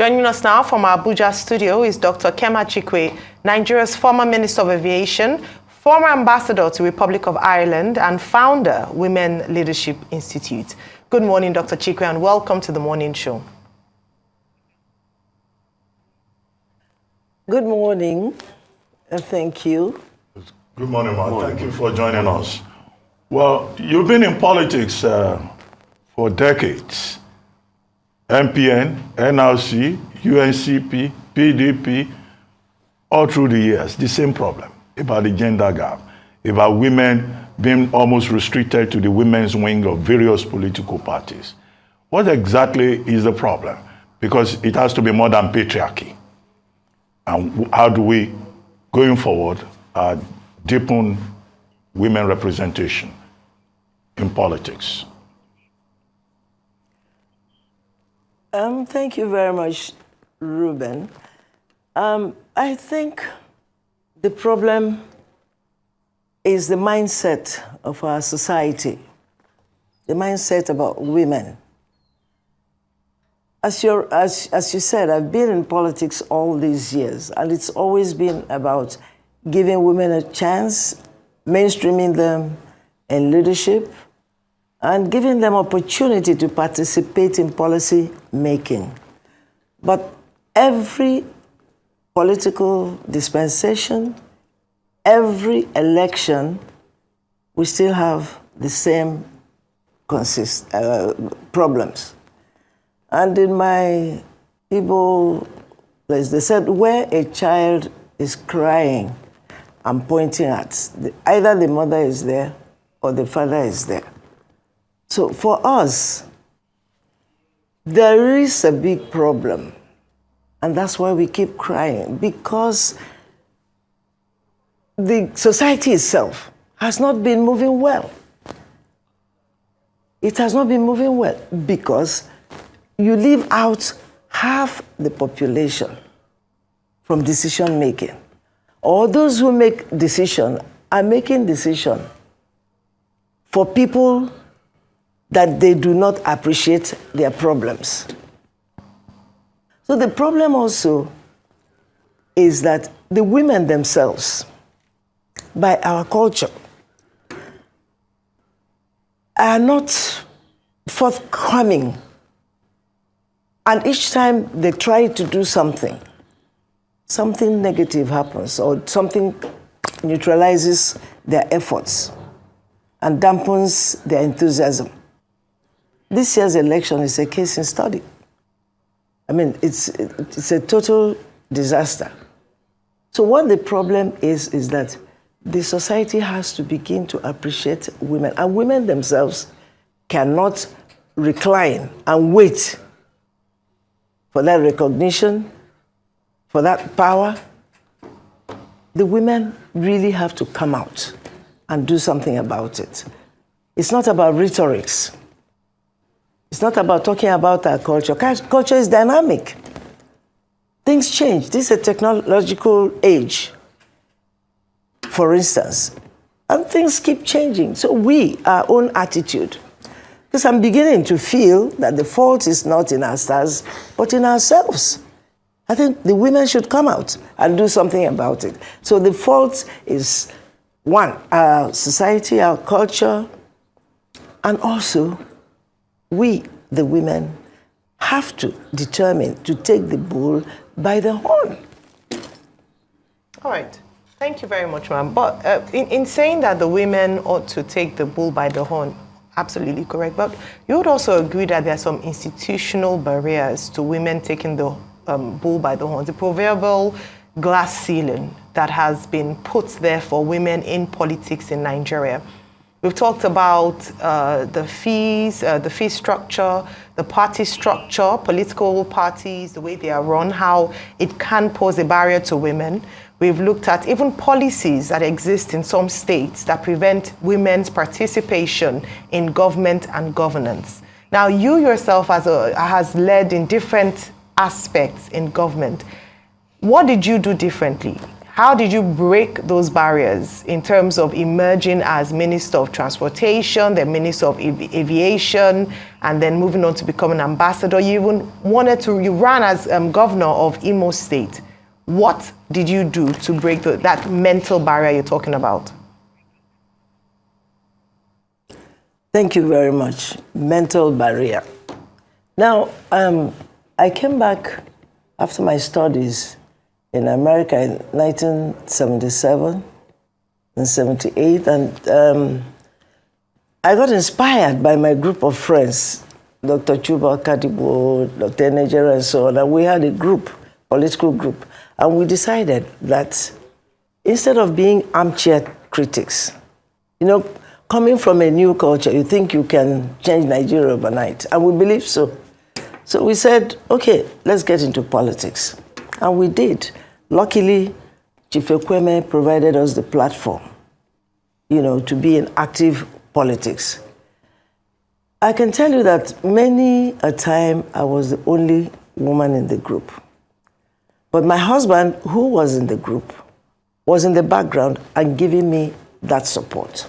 Joining us now from our Abuja studio is Dr. Kema Chikwe, Nigeria's former Minister of Aviation, former Ambassador to Republic of Ireland, and founder, Women Leadership Institute. Good morning, Dr. Chikwe, and welcome to the morning show. Good morning, and thank you. Good morning, Mark. Thank you for joining us. Well, you've been in politics for decades. MPN, NRC, UNCP, PDP, all through the years, the same problem about the gender gap, about women being almost restricted to the women's wing of various political parties. What exactly is the problem? Because it has to be more than patriarchy. And how do we, going forward, deepen women representation in politics? Thank you very much, Ruben. I think the problem is the mindset of our society, the mindset about women. As you said, I've been in politics all these years, and it's always been about giving women a chance, mainstreaming them in leadership, and giving them opportunity to participate in policy making. But every political dispensation, every election, we still have the same problems. And in my Igbo place, they said, where a child is crying, I'm pointing at, either the mother is there or the father is there. So for us, there is a big problem. And that's why we keep crying, because the society itself has not been moving well. It has not been moving well because you leave out half the population from decision making. Or those who make decision are making decision for people that they do not appreciate their problems. So the problem also is that the women themselves, by our culture, are not forthcoming. And each time they try to do something, something negative happens or something neutralizes their efforts and dampens their enthusiasm. This year's election is a case in study. I mean, it's a total disaster. So what the problem is that the society has to begin to appreciate women, and women themselves cannot recline and wait for that recognition, for that power. The women really have to come out and do something about it. It's not about rhetorics. It's not about talking about our culture. Culture is dynamic. Things change. This is a technological age, for instance, and things keep changing. So our own attitude, because I'm beginning to feel that the fault is not in our stars, but in ourselves. I think the women should come out and do something about it. So the fault is, one, our society, our culture, and also we, the women, have to determine to take the bull by the horn. All right. Thank you very much, ma'am. But in saying that the women ought to take the bull by the horn, absolutely correct. But you would also agree that there are some institutional barriers to women taking the bull by the horns. The proverbial glass ceiling that has been put there for women in politics in Nigeria. We've talked about the fee structure, the party structure, political parties, the way they are run, how it can pose a barrier to women. We've looked at even policies that exist in some states that prevent women's participation in government and governance. Now, you yourself has led in different aspects in government. What did you do differently? how did you break those barriers in terms of emerging as Minister of Transportation, then Minister of Aviation, and then moving on to become an ambassador? You even you ran as governor of Imo State. What did you do to break that mental barrier you're talking about? Thank you very much. Mental barrier. Now, I came back after my studies in America in 1977 and 78, and I got inspired by my group of friends, Dr. Chuba Kadibo, Dr. Nejera, and so on, and we had a group, political group, and we decided that instead of being armchair critics, coming from a new culture, you think you can change Nigeria overnight, and we believe so. So we said, okay, let's get into politics. And we did. Luckily, Chikwe provided us the platform, to be in active politics. I can tell you that many a time I was the only woman in the group. But my husband, who was in the group, was in the background and giving me that support.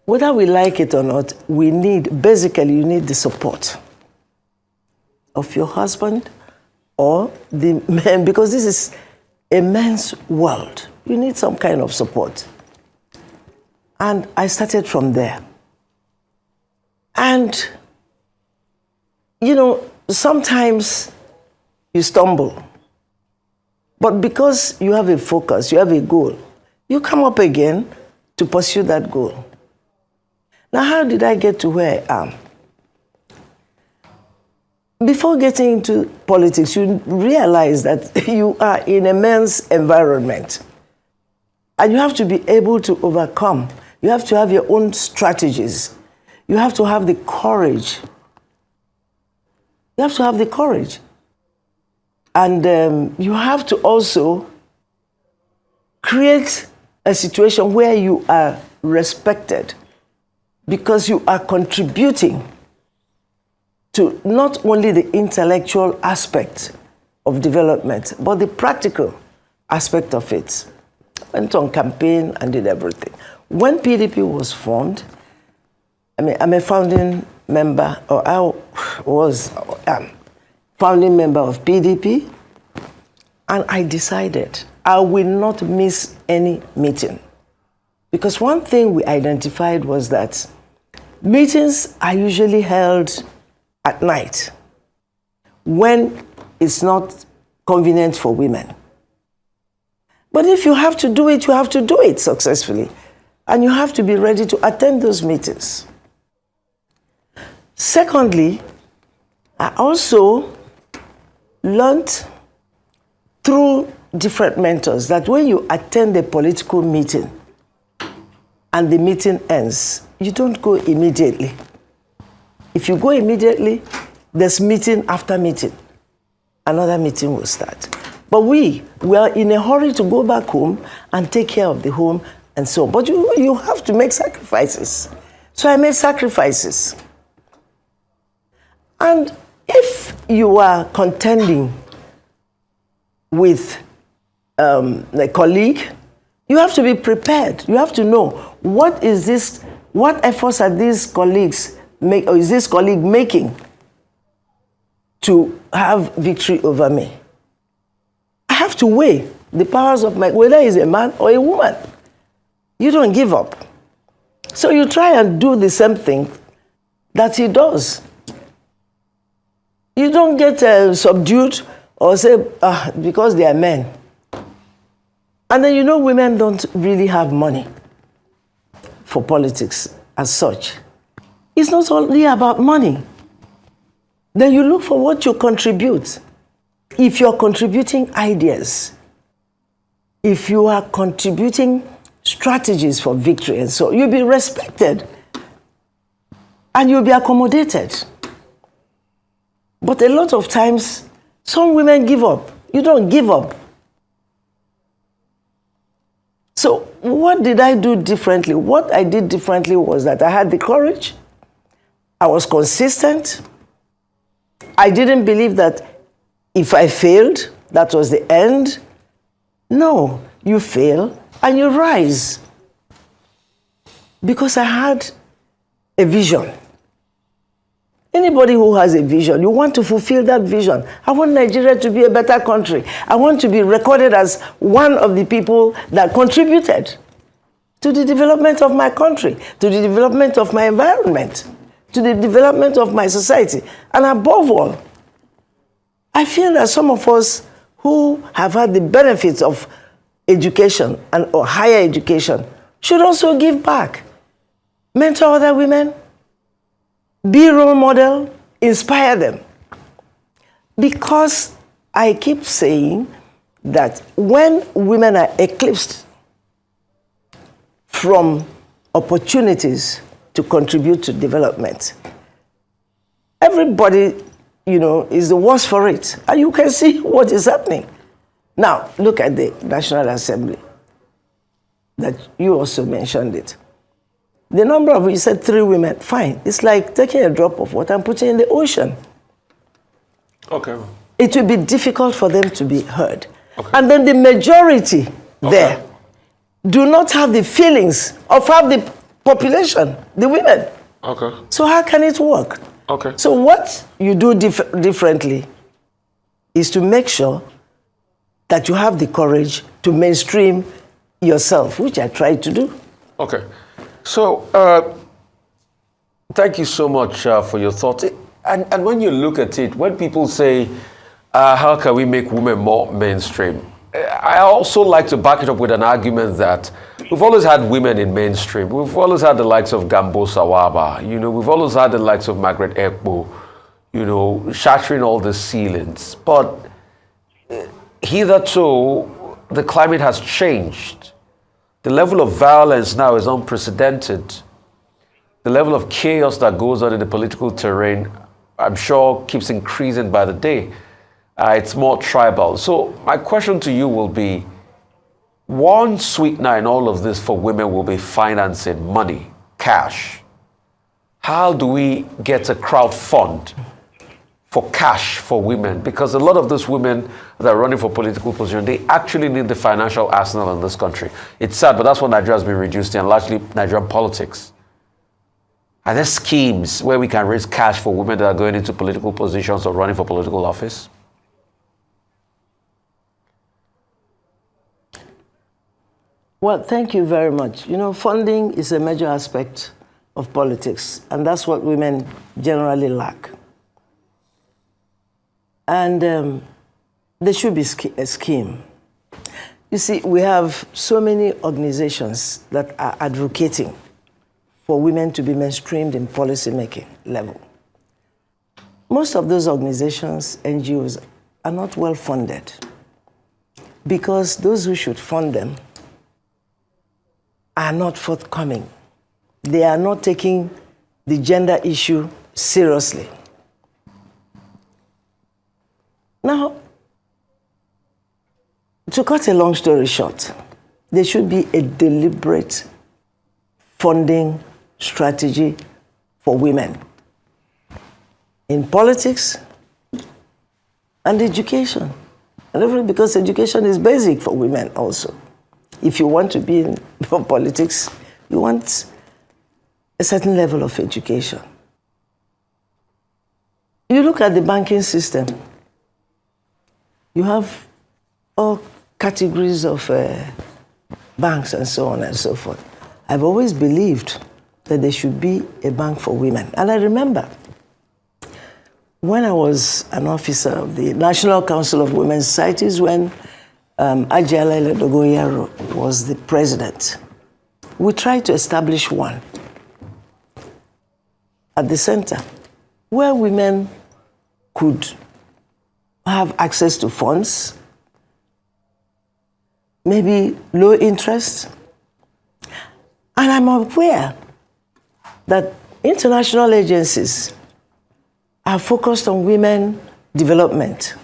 Whether we like it or not, you need the support of your husband or the man, because this is a man's world. You need some kind of support. And I started from there. And, sometimes you stumble. But because you have a focus, you have a goal, you come up again to pursue that goal. Now, how did I get to where I am? Before getting into politics, you realize that you are in a men's environment. And you have to be able to overcome. You have to have your own strategies. You have to have the courage. You have to have the courage. And you have to also create a situation where you are respected because you are contributing to not only the intellectual aspect of development, but the practical aspect of it. Went on campaign and did everything. When PDP was formed, I'm a founding member, or I was founding member of PDP, and I decided I will not miss any meeting. Because one thing we identified was that meetings are usually held at night when it's not convenient for women. But if you have to do it, you have to do it successfully. And you have to be ready to attend those meetings. Secondly, I also learned through different mentors that when you attend a political meeting and the meeting ends, you don't go immediately. If you go immediately, there's meeting after meeting. Another meeting will start. But we are in a hurry to go back home and take care of the home and so on. But you have to make sacrifices. So I made sacrifices. And if you are contending with a colleague, you have to be prepared. You have to know what efforts are these colleagues or is this colleague making to have victory over me. I have to weigh the powers of whether he's a man or a woman. You don't give up. So you try and do the same thing that he does. You don't get subdued or say, because they are men. And then women don't really have money for politics as such. It's not only about money. Then you look for what you contribute. If you're contributing ideas, if you are contributing strategies for victory, and so you'll be respected and you'll be accommodated. But a lot of times, some women give up. You don't give up. So what did I do differently? What I did differently was that I had the courage. I was consistent. I didn't believe that if I failed, that was the end. No, you fail and you rise. Because I had a vision. Anybody who has a vision, you want to fulfill that vision. I want Nigeria to be a better country. I want to be recorded as one of the people that contributed to the development of my country, to the development of my environment, to the development of my society. And above all, I feel that some of us who have had the benefits of education or higher education should also give back. Mentor other women, be role model, inspire them. Because I keep saying that when women are eclipsed from opportunities to contribute to development, everybody, is the worse for it. And you can see what is happening. Now, look at the National Assembly, that you also mentioned it. The number of, you said 3 women, fine. It's like taking a drop of water and putting it in the ocean. Okay. It will be difficult for them to be heard. Okay. And then the majority there do not have the feelings of half the population, the women. Okay. So how can it work? Okay. So what you do differently is to make sure that you have the courage to mainstream yourself, which I try to do. Okay. So, thank you so much for your thoughts. And when you look at it, when people say, how can we make women more mainstream? I also like to back it up with an argument that we've always had women in mainstream. We've always had the likes of Gambo Sawaba. We've always had the likes of Margaret Ekpo, shattering all the ceilings. But hitherto, the climate has changed. The level of violence now is unprecedented. The level of chaos that goes on in the political terrain, I'm sure, keeps increasing by the day. It's more tribal. So my question to you will be, one sweetener in all of this for women will be financing, money, cash. How do we get a crowd fund for cash for women? Because a lot of those women that are running for political position, they actually need the financial arsenal in this country. It's sad, but that's what Nigeria has been reduced to, and largely Nigerian politics. Are there schemes where we can raise cash for women that are going into political positions or running for political office? Well, thank you very much. Funding is a major aspect of politics, and that's what women generally lack. And there should be a scheme. You see, we have so many organizations that are advocating for women to be mainstreamed in policy-making level. Most of those organizations, NGOs, are not well funded because those who should fund them are not forthcoming. They are not taking the gender issue seriously. Now, to cut a long story short, there should be a deliberate funding strategy for women in politics and education. And everything, because education is basic for women also. If you want to be in politics, you want a certain level of education. You look at the banking system, you have all categories of banks and so on and so forth. I've always believed that there should be a bank for women. And I remember when I was an officer of the National Council of Women's Societies, when Ajala Dogoyaro was the president, we tried to establish one at the center where women could have access to funds, maybe low interest. And I'm aware that international agencies are focused on women development.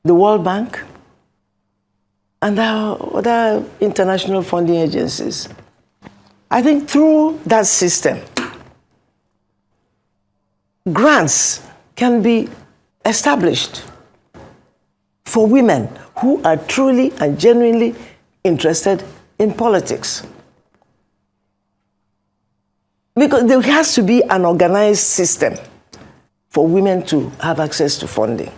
The World Bank and our other international funding agencies. I think through that system, grants can be established for women who are truly and genuinely interested in politics. Because there has to be an organized system for women to have access to funding.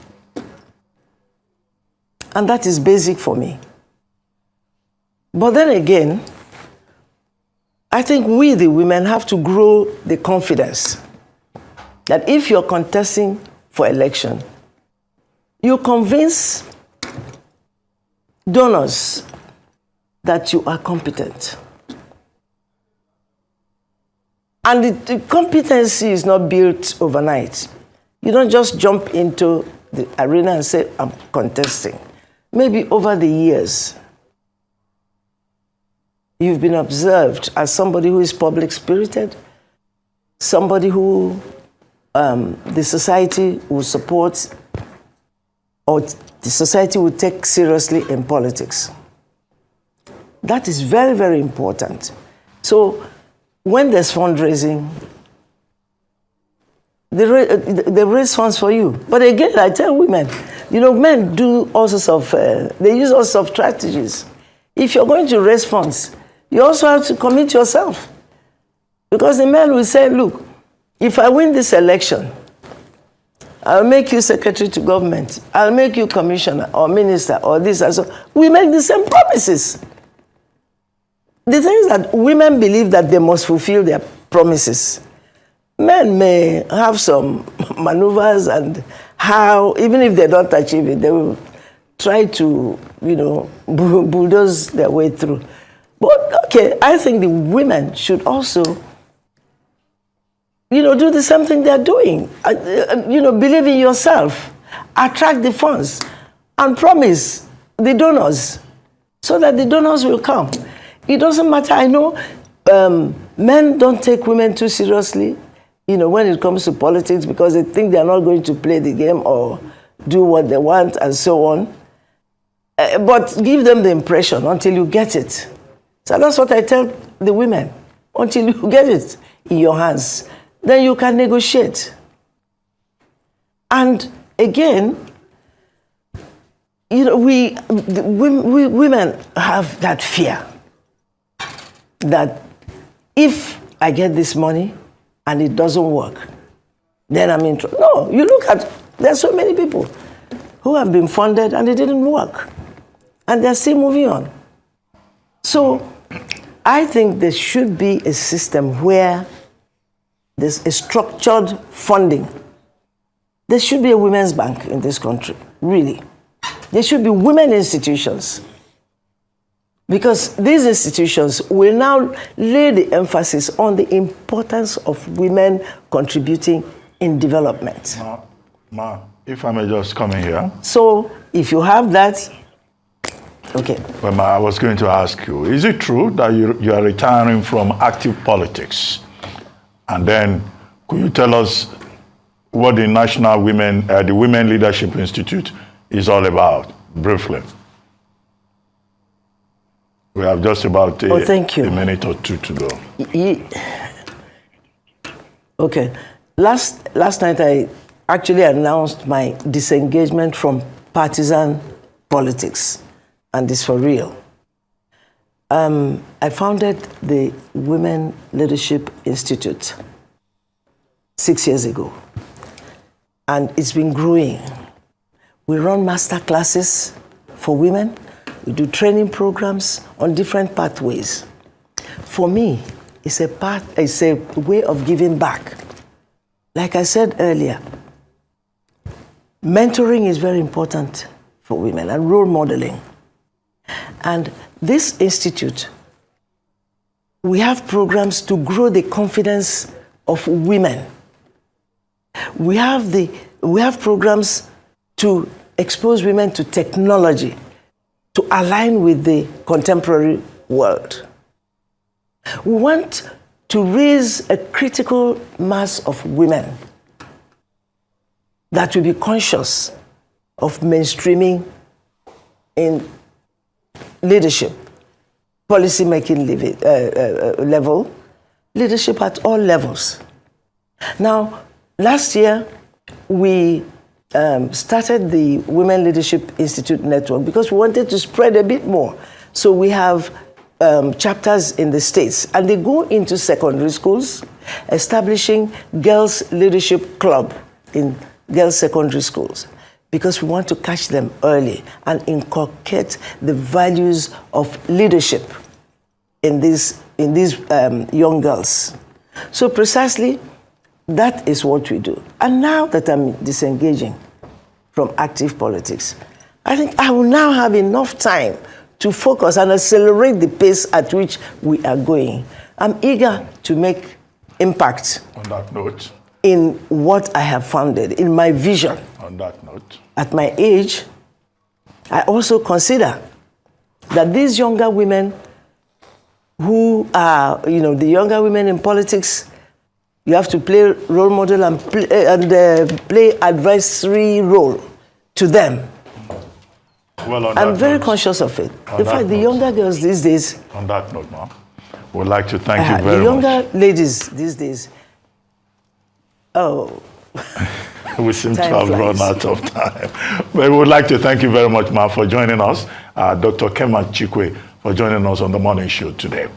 And that is basic for me. But then again, I think we, the women, have to grow the confidence that if you're contesting for election, you convince donors that you are competent. And the competency is not built overnight. You don't just jump into the arena and say, I'm contesting. Maybe over the years, you've been observed as somebody who is public-spirited, somebody who the society will support or the society will take seriously in politics. That is very, very important. So when there's fundraising, they raise funds for you. But again, I tell women, men do all sorts of, they use all sorts of strategies. If you're going to raise funds, you also have to commit yourself. Because the men will say, look, if I win this election, I'll make you secretary to government, I'll make you commissioner or minister or this and so. We make the same promises. The thing is that women believe that they must fulfill their promises. Men may have some maneuvers and how, even if they don't achieve it, they will try to, bulldoze their way through. But, okay, I think the women should also, do the same thing they're doing. Believe in yourself, attract the funds, and promise the donors so that the donors will come. It doesn't matter. I know men don't take women too seriously, when it comes to politics because they think they're not going to play the game or do what they want and so on. But give them the impression until you get it. So that's what I tell the women. Until you get it in your hands, then you can negotiate. And again, women have that fear that if I get this money and it doesn't work, then I'm in trouble. No, you look at, there's so many people who have been funded and it didn't work. And they're still moving on. So I think there should be a system where there's a structured funding. There should be a women's bank in this country, really. There should be women institutions. Because these institutions will now lay the emphasis on the importance of women contributing in development. Ma, if I may just come in here. So if you have that, okay. Well, Ma, I was going to ask you, is it true that you are retiring from active politics? And then could you tell us what the National Women, the Women Leadership Institute is all about, briefly? We have just about a minute or two to go. Okay. Last night I actually announced my disengagement from partisan politics, and it's for real. I founded the Women Leadership Institute 6 years ago, and it's been growing. We run master classes for women. We do training programs on different pathways. For me, it's a way of giving back. Like I said earlier, mentoring is very important for women and role modeling. And this institute, we have programs to grow the confidence of women. We have programs to expose women to technology, to align with the contemporary world. We want to raise a critical mass of women that will be conscious of mainstreaming in leadership, policy-making level, leadership at all levels. Now, last year, we started the Women Leadership Institute Network because we wanted to spread a bit more. So we have chapters in the states, and they go into secondary schools, establishing Girls Leadership Club in girls' secondary schools, because we want to catch them early and inculcate the values of leadership in these young girls. So precisely, that is what we do. And now that I'm disengaging from active politics, I think I will now have enough time to focus and accelerate the pace at which we are going. I'm eager to make impact. On that note. In what I have founded, in my vision. On that note. At my age, I also consider that these younger women who are, the younger women in politics, you have to play role model and play advisory role to them. Well, I'm very conscious of it. In fact, the younger girls these days... On that note, ma'am, we'd like to thank you very much. The younger ladies these days... Oh... We seem to have run out of time. But we would like to thank you very much, ma'am, for joining us. Dr. Kema Chikwe, for joining us on the morning show today.